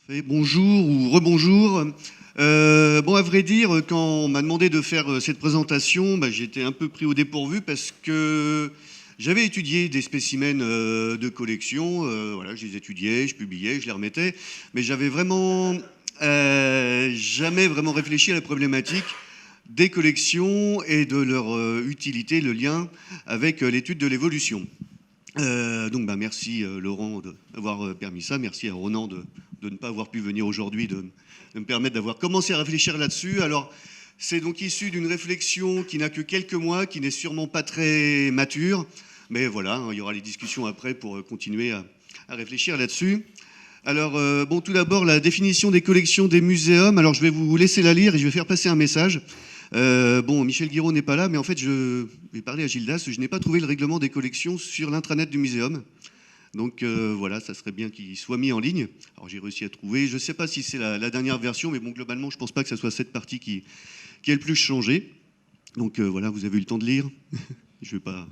Bonjour ou rebonjour. Bon, à vrai dire, quand on m'a demandé de faire cette présentation, j'étais un peu pris au dépourvu parce que j'avais étudié des spécimens de collection. Voilà, je les étudiais, je publiais, je les remettais, mais j'avais vraiment jamais vraiment réfléchi à la problématique des collections et de leur utilité, le lien avec l'étude de l'évolution. Donc merci Laurent d'avoir permis ça, merci à Ronan de ne pas avoir pu venir aujourd'hui, de me permettre d'avoir commencé à réfléchir là-dessus. Alors c'est donc issu d'une réflexion qui n'a que quelques mois, qui n'est sûrement pas très mature, mais voilà, il y aura les discussions après pour continuer à réfléchir là-dessus. Alors bon, tout d'abord la définition des collections des muséums, alors je vais vous laisser la lire et je vais faire passer un message. Bon, Michel Guiraud n'est pas là, mais en fait, je vais parler à Gildas. Je n'ai pas trouvé le règlement des collections sur l'intranet du muséum. Donc voilà, ça serait bien qu'il soit mis en ligne. Alors j'ai réussi à trouver. Je ne sais pas si c'est la dernière version, mais bon, globalement, je ne pense pas que ce soit cette partie qui ait le plus changé. Donc voilà, vous avez eu le temps de lire. Je ne vais pas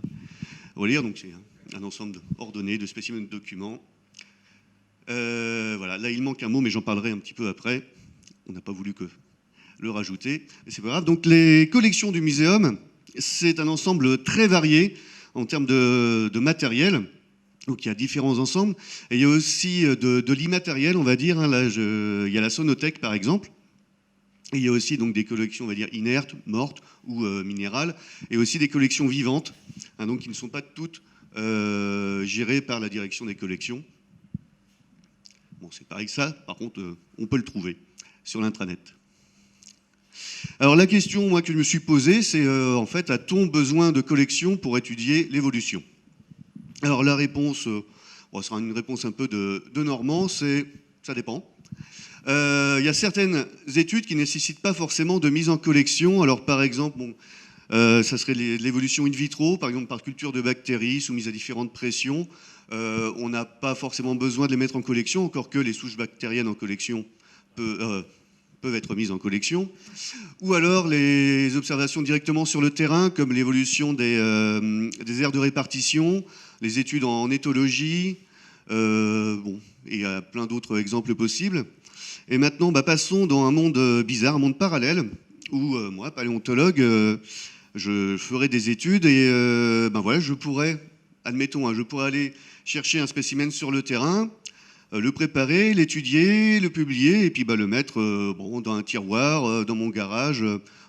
relire. Donc c'est un ensemble ordonné de spécimens de documents. Voilà, là il manque un mot, mais j'en parlerai un petit peu après. On n'a pas voulu que le rajouter, mais c'est pas grave. Donc les collections du muséum, c'est un ensemble très varié en termes de matériel. Donc il y a différents ensembles. Et il y a aussi de l'immatériel, on va dire. Là, il y a la sonothèque, par exemple. Et il y a aussi donc des collections, on va dire, inertes, mortes ou minérales. Et aussi des collections vivantes, donc qui ne sont pas toutes gérées par la direction des collections. Bon, c'est pareil que ça. Par contre, on peut le trouver sur l'intranet. Alors la question moi, que je me suis posée, c'est en fait, a-t-on besoin de collections pour étudier l'évolution? Alors la réponse, ce sera une réponse un peu de Normand, c'est ça dépend. Il y a certaines études qui ne nécessitent pas forcément de mise en collection. Alors par exemple, ça serait l'évolution in vitro, par exemple par culture de bactéries soumises à différentes pressions. On n'a pas forcément besoin de les mettre en collection, encore que les souches bactériennes en collection peuvent être mises en collection, ou alors les observations directement sur le terrain, comme l'évolution des aires de répartition, les études en éthologie, bon, et il y a plein d'autres exemples possibles. Et maintenant, passons dans un monde bizarre, un monde parallèle, où moi, paléontologue, je ferai des études et voilà, je pourrais, admettons, je pourrais aller chercher un spécimen sur le terrain, le préparer, l'étudier, le publier, et puis le mettre dans un tiroir, dans mon garage,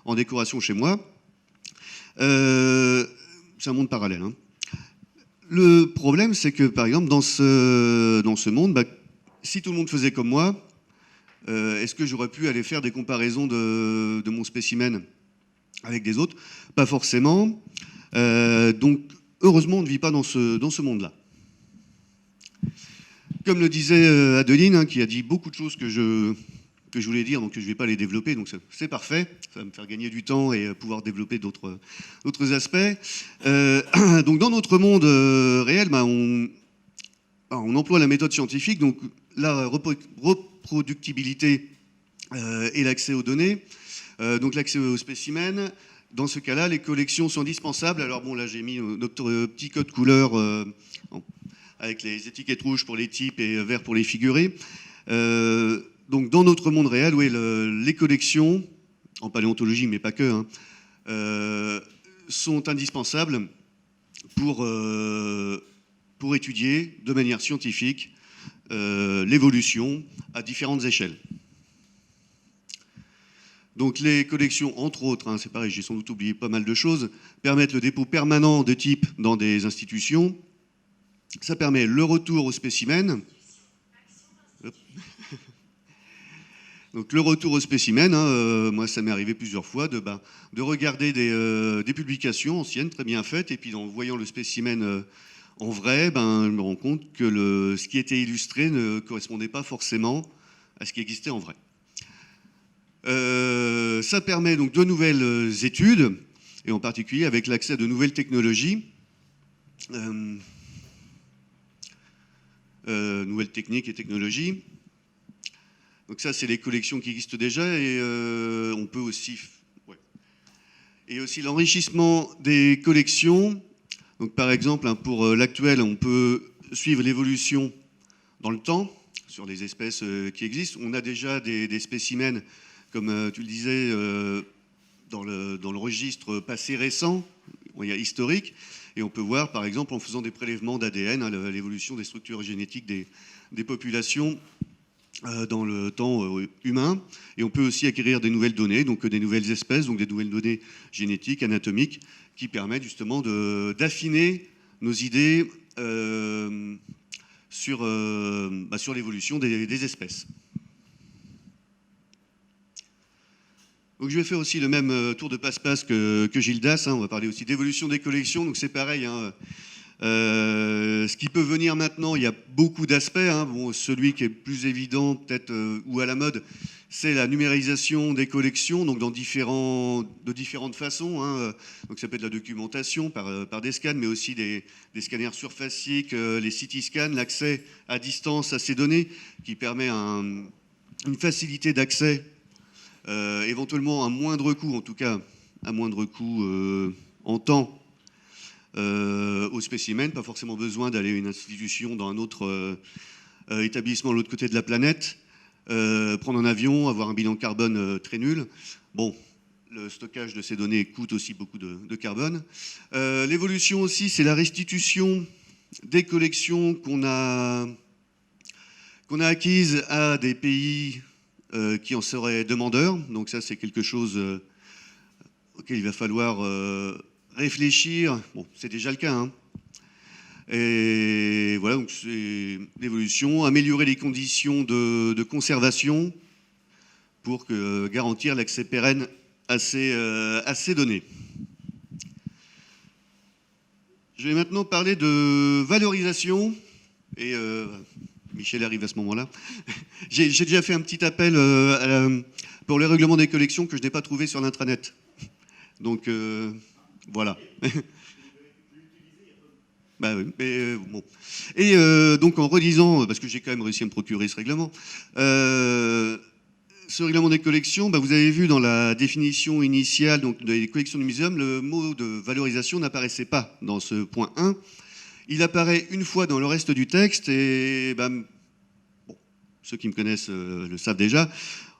en décoration chez moi. C'est un monde parallèle. Hein. Le problème, c'est que, par exemple, dans ce monde, si tout le monde faisait comme moi, est-ce que j'aurais pu aller faire des comparaisons de mon spécimen avec des autres? Pas forcément. Donc, heureusement, on ne vit pas dans ce monde-là. Comme le disait Adeline, qui a dit beaucoup de choses que je voulais dire, donc je ne vais pas les développer, donc c'est parfait, ça va me faire gagner du temps et pouvoir développer d'autres aspects. Donc dans notre monde réel, on emploie la méthode scientifique, donc la reproductibilité et l'accès aux données, donc l'accès aux spécimens. Dans ce cas-là, les collections sont indispensables. Alors bon, là j'ai mis notre petit code couleur avec les étiquettes rouges pour les types et verts pour les figurés. Donc dans notre monde réel, oui, les collections, en paléontologie, mais pas que, sont indispensables pour étudier de manière scientifique l'évolution à différentes échelles. Donc les collections, entre autres, c'est pareil, j'ai sans doute oublié pas mal de choses, permettent le dépôt permanent de types dans des institutions. Ça permet le retour au spécimen. Donc le retour au spécimen, moi ça m'est arrivé plusieurs fois de regarder des publications anciennes très bien faites et puis en voyant le spécimen en vrai, je me rends compte que ce qui était illustré ne correspondait pas forcément à ce qui existait en vrai. Ça permet donc de nouvelles études et en particulier avec l'accès à de nouvelles technologies. Nouvelles techniques et technologies. Donc ça, c'est les collections qui existent déjà et on peut aussi... Ouais. Et aussi l'enrichissement des collections. Donc par exemple, pour l'actuel, on peut suivre l'évolution dans le temps. sur les espèces qui existent. On a déjà des spécimens, comme tu le disais, dans le registre passé récent, il y a historique, et on peut voir, par exemple, en faisant des prélèvements d'ADN, l'évolution des structures génétiques des populations dans le temps humain. Et on peut aussi acquérir des nouvelles données, donc des nouvelles espèces, donc des nouvelles données génétiques, anatomiques, qui permettent justement d'affiner nos idées sur l'évolution des espèces. Donc je vais faire aussi le même tour de passe-passe que Gildas, hein. On va parler aussi d'évolution des collections, donc c'est pareil, hein. Ce qui peut venir maintenant, il y a beaucoup d'aspects, hein. Bon, celui qui est plus évident peut-être ou à la mode, c'est la numérisation des collections, donc de différentes façons, hein. Donc ça peut être la documentation par des scans, mais aussi des scanners surfaciques, les CT scans, l'accès à distance à ces données, qui permet une facilité d'accès, éventuellement à moindre coût, en tout cas à moindre coût en temps, au spécimen, pas forcément besoin d'aller à une institution dans un autre établissement de l'autre côté de la planète, prendre un avion, avoir un bilan carbone très nul. Bon, le stockage de ces données coûte aussi beaucoup de carbone. L'évolution aussi, c'est la restitution des collections qu'on a acquises à des pays qui en seraient demandeurs. Donc ça, c'est quelque chose auquel il va falloir réfléchir. Bon, c'est déjà le cas, hein. Et voilà, donc c'est l'évolution, améliorer les conditions de conservation pour garantir l'accès pérenne à ces données. Je vais maintenant parler de valorisation, et Michel arrive à ce moment-là. J'ai déjà fait un petit appel pour les règlements des collections que je n'ai pas trouvé sur l'intranet. Donc voilà. Bah oui, mais bon. Et donc en relisant, parce que j'ai quand même réussi à me procurer ce règlement, ce règlement des collections, bah, vous avez vu dans la définition initiale donc, des collections du muséum, le mot de valorisation n'apparaissait pas dans ce point 1. Il apparaît une fois dans le reste du texte et bah, bon, ceux qui me connaissent le savent déjà.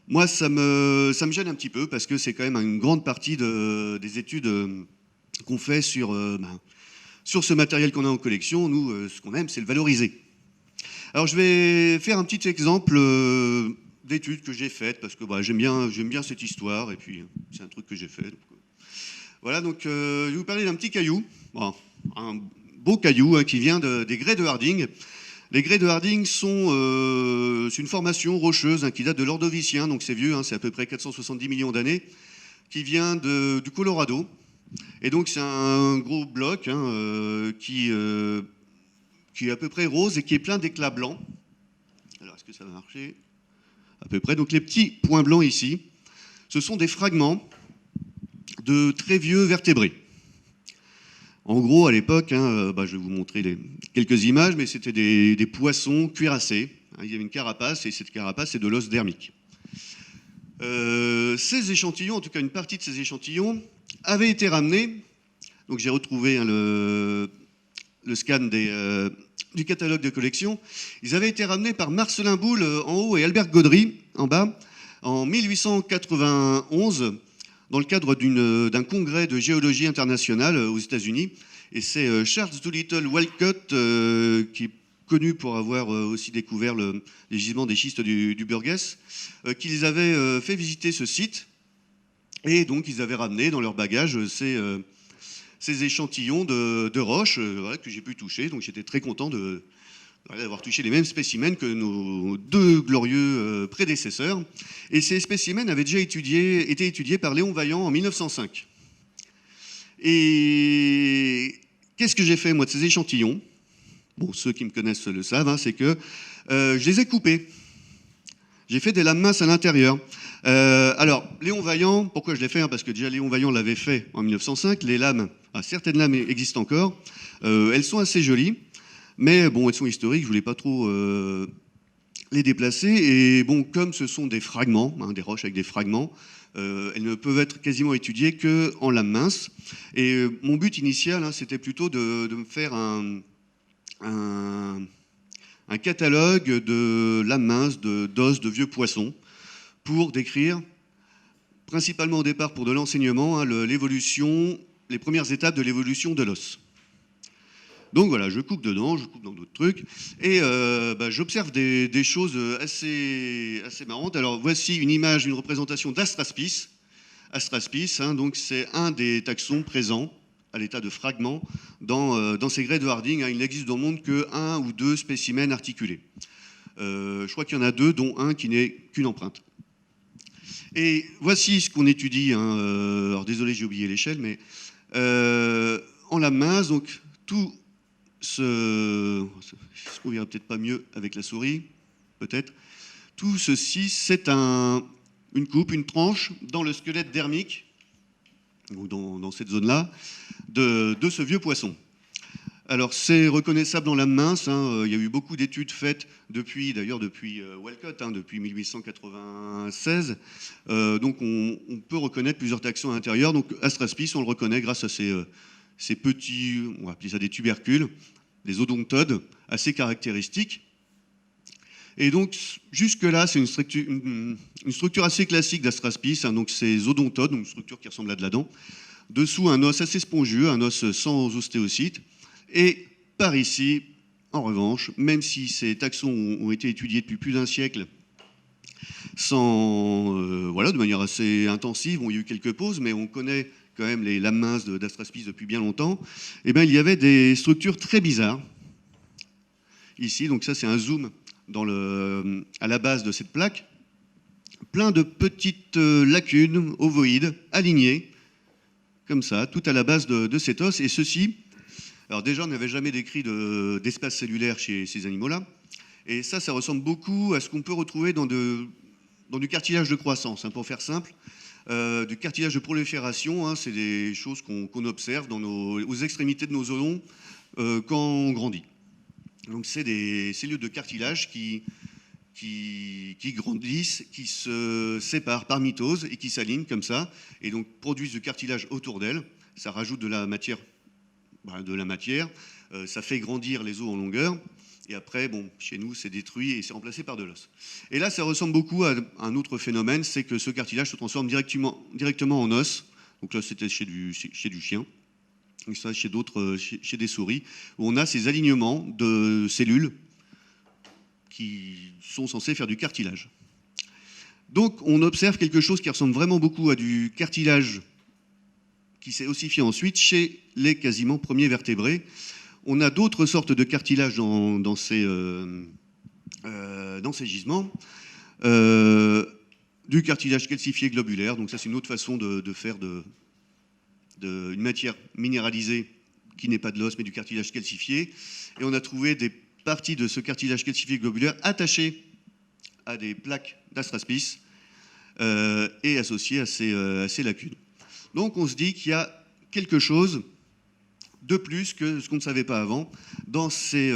Moi, ça me gêne un petit peu parce que c'est quand même une grande partie des études qu'on fait sur ce matériel qu'on a en collection. Nous, ce qu'on aime, c'est le valoriser. Alors, je vais faire un petit exemple d'études que j'ai faites parce que j'aime bien cette histoire et puis c'est un truc que j'ai fait. Donc, voilà, donc je vais vous parler d'un petit caillou, bon, un beau caillou hein, qui vient des grès de Harding. Les grès de Harding c'est une formation rocheuse hein, qui date de l'Ordovicien, donc c'est vieux, hein, c'est à peu près 470 millions d'années, qui vient du Colorado. Et donc c'est un gros bloc hein, qui est à peu près rose et qui est plein d'éclats blancs. Alors est-ce que ça va marcher? À peu près. Donc les petits points blancs ici, ce sont des fragments de très vieux vertébrés. En gros, à l'époque, hein, je vais vous montrer quelques images, mais c'était des poissons cuirassés. Il y avait une carapace, et cette carapace, c'est de l'os dermique. Ces échantillons, en tout cas une partie de ces échantillons, avaient été ramenés. Donc j'ai retrouvé hein, le scan du catalogue de collection. Ils avaient été ramenés par Marcelin Boule en haut et Albert Gaudry en bas, en 1891, dans le cadre d'un congrès de géologie internationale aux États-Unis. Et c'est Charles Doolittle Walcott, qui est connu pour avoir aussi découvert les gisements des schistes du Burgess, qui les avait fait visiter ce site. Et donc, ils avaient ramené dans leur bagage ces échantillons de roches voilà, que j'ai pu toucher. Donc, j'étais très content d'avoir touché les mêmes spécimens que nos deux glorieux prédécesseurs. Et ces spécimens avaient déjà été étudiés par Léon Vaillant en 1905. Et qu'est-ce que j'ai fait, moi, de ces échantillons? Bon, ceux qui me connaissent le savent, hein, c'est que je les ai coupés. J'ai fait des lames minces à l'intérieur. Alors, Léon Vaillant, pourquoi je l'ai fait hein? Parce que déjà, Léon Vaillant l'avait fait en 1905. Les lames, certaines lames existent encore. Elles sont assez jolies. Mais bon, elles sont historiques, je voulais pas trop les déplacer. Et bon, comme ce sont des fragments, hein, des roches avec des fragments, elles ne peuvent être quasiment étudiées qu'en lame mince. Et mon but initial, hein, c'était plutôt de me faire un un catalogue de lames minces, d'os, de vieux poissons, pour décrire, principalement au départ pour de l'enseignement, hein, l'évolution, les premières étapes de l'évolution de l'os. Donc voilà, je coupe dedans, je coupe dans d'autres trucs, et j'observe des choses assez marrantes. Alors voici une image, une représentation d'Astraspis. Astraspis, hein, donc c'est un des taxons présents à l'état de fragment dans ces grès de Harding. Hein, il n'existe dans le monde qu'un ou deux spécimens articulés. Je crois qu'il y en a deux, dont un qui n'est qu'une empreinte. Et voici ce qu'on étudie. Hein, alors désolé, j'ai oublié l'échelle, mais en lame mince, donc tout ce qu'on verra peut-être pas mieux avec la souris, peut-être. Tout ceci, c'est une coupe, une tranche dans le squelette dermique, ou dans cette zone-là, de ce vieux poisson. Alors c'est reconnaissable en lame mince, hein, il y a eu beaucoup d'études faites depuis Walcott, hein, depuis 1896, donc on peut reconnaître plusieurs taxons à l'intérieur. Donc Astraspis, on le reconnaît grâce à ces petits, on va appeler ça des tubercules, des odontodes assez caractéristiques. Et donc, jusque-là, c'est une structure assez classique d'Astraspis, hein, donc ces odontodes, donc une structure qui ressemble à de la dent. Dessous, un os assez spongieux, un os sans ostéocytes. Et par ici, en revanche, même si ces taxons ont été étudiés depuis plus d'un siècle, de manière assez intensive, il y a eu quelques pauses, mais on connaît quand même les lames minces d'Astraspis depuis bien longtemps, et bien, il y avait des structures très bizarres. Ici, donc ça c'est un zoom à la base de cette plaque, plein de petites lacunes ovoïdes alignées, comme ça, tout à la base de cet os. Et ceci, alors déjà on n'avait jamais décrit d'espace cellulaire chez ces animaux-là, et ça ressemble beaucoup à ce qu'on peut retrouver dans du cartilage de croissance, hein, pour faire simple. Du cartilage de prolifération, hein, c'est des choses qu'on observe aux extrémités de nos os quand on grandit. Donc c'est des cellules de cartilage qui grandissent, qui se séparent par mitose et qui s'alignent comme ça, et donc produisent du cartilage autour d'elles. Ça rajoute de la matière, ça fait grandir les os en longueur, et après, chez nous, c'est détruit et c'est remplacé par de l'os. Et là, ça ressemble beaucoup à un autre phénomène, c'est que ce cartilage se transforme directement en os. Donc là, c'était chez du chien. Et ça, chez des souris, où on a ces alignements de cellules qui sont censées faire du cartilage. Donc, on observe quelque chose qui ressemble vraiment beaucoup à du cartilage qui s'est ossifié ensuite chez les quasiment premiers vertébrés. On a d'autres sortes de cartilage dans ces gisements. Du cartilage calcifié globulaire, donc ça c'est une autre façon de faire une matière minéralisée qui n'est pas de l'os mais du cartilage calcifié. Et on a trouvé des parties de ce cartilage calcifié globulaire attachées à des plaques d'Astraspis et associées à ces lacunes. Donc on se dit qu'il y a quelque chose de plus que ce qu'on ne savait pas avant dans ces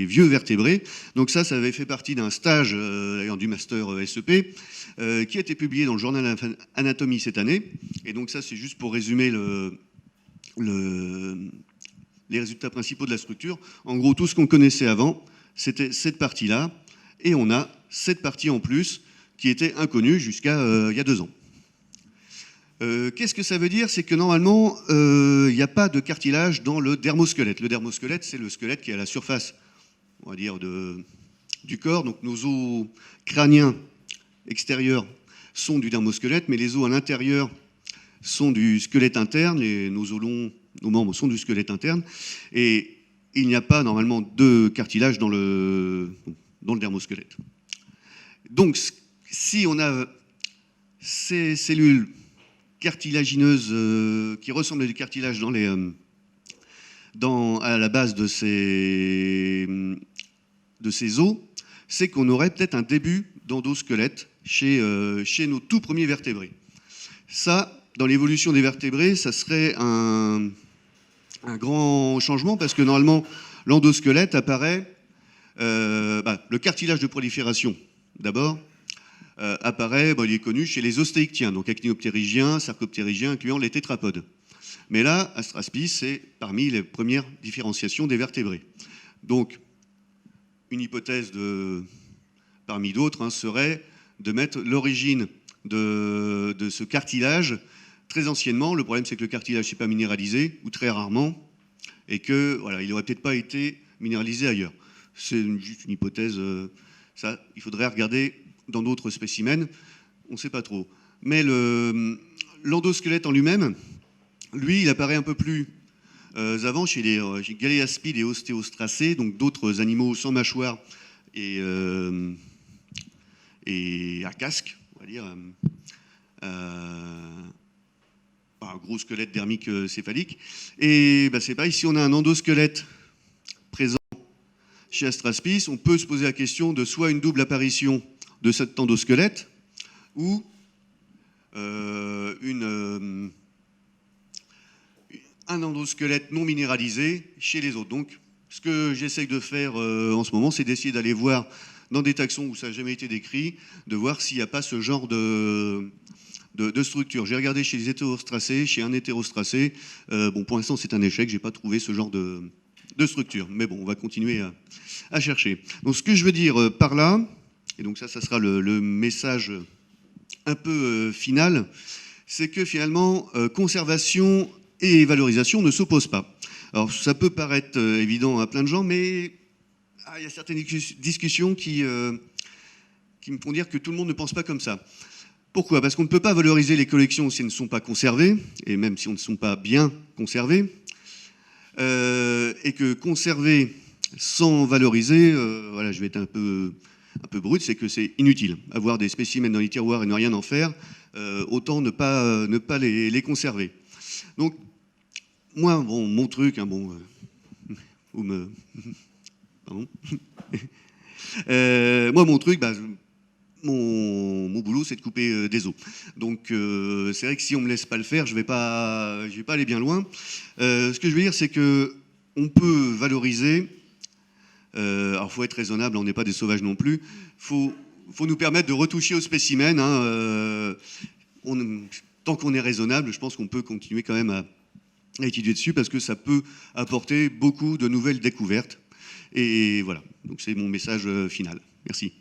vieux vertébrés. Donc ça avait fait partie d'un stage du master SEP qui a été publié dans le journal Anatomie cette année. Et donc ça, c'est juste pour résumer les résultats principaux de la structure. En gros, tout ce qu'on connaissait avant, c'était cette partie-là. Et on a cette partie en plus qui était inconnue jusqu'à il y a 2 ans. Qu'est-ce que ça veut dire? C'est que normalement, il n'y a pas de cartilage dans le dermosquelette. Le dermosquelette, c'est le squelette qui est à la surface, on va dire, du corps. Donc nos os crâniens extérieurs sont du dermosquelette, mais les os à l'intérieur sont du squelette interne. Nos os longs, nos membres sont du squelette interne. Et il n'y a pas normalement de cartilage dans le dermosquelette. Donc, si on a ces cellules cartilagineuses qui ressemblent à du cartilage à la base de ces os, c'est qu'on aurait peut-être un début d'endosquelette chez nos tout premiers vertébrés. Ça, dans l'évolution des vertébrés, ça serait un grand changement parce que normalement, l'endosquelette apparaît, le cartilage de prolifération d'abord, apparaît, il est connu chez les ostéictiens, donc actinoptérygiens, sarcoptérygiens, incluant les tétrapodes. Mais là, Astraspis, c'est parmi les premières différenciations des vertébrés. Donc, une hypothèse parmi d'autres serait de mettre l'origine de ce cartilage très anciennement. Le problème, c'est que le cartilage n'est pas minéralisé, ou très rarement, et que voilà, il n'aurait peut-être pas été minéralisé ailleurs. C'est juste une hypothèse. Ça, il faudrait regarder dans d'autres spécimens. On ne sait pas trop. Mais l'endosquelette en lui-même, lui, il apparaît un peu plus avant chez les galéaspides et ostéostracés, donc d'autres animaux sans mâchoire et à casque, on va dire, un gros squelette dermique céphalique. Et c'est pareil, si on a un endosquelette présent chez Astraspis, on peut se poser la question de soit une double apparition de cet endosquelette ou un endosquelette non minéralisé chez les autres. Donc, ce que j'essaye de faire en ce moment, c'est d'essayer d'aller voir dans des taxons où ça n'a jamais été décrit, de voir s'il n'y a pas ce genre de structure. J'ai regardé chez les hétérostracés, chez un hétérostracé. Bon, pour l'instant, c'est un échec. Je n'ai pas trouvé ce genre de structure. Mais bon, on va continuer à chercher. Donc, ce que je veux dire par là, et donc ça sera le message un peu final, c'est que finalement, conservation et valorisation ne s'opposent pas. Alors, ça peut paraître évident à plein de gens, mais il y a certaines discussions qui me font dire que tout le monde ne pense pas comme ça. Pourquoi ? Parce qu'on ne peut pas valoriser les collections si elles ne sont pas conservées, et même si elles ne sont pas bien conservées, et que conserver sans valoriser, voilà, je vais être un peu brut, c'est que c'est inutile. Avoir des spécimens dans les tiroirs et ne rien en faire, autant ne pas les conserver. Donc, moi, bon, mon truc, pardon. Moi, mon truc, mon boulot, c'est de couper des os. Donc, c'est vrai que si on me laisse pas le faire, je vais pas aller bien loin. Ce que je veux dire, c'est que on peut valoriser. Alors, faut être raisonnable, on n'est pas des sauvages non plus. Faut nous permettre de retoucher au spécimen. Tant qu'on est raisonnable, je pense qu'on peut continuer quand même à étudier dessus parce que ça peut apporter beaucoup de nouvelles découvertes. Et voilà, donc c'est mon message final. Merci.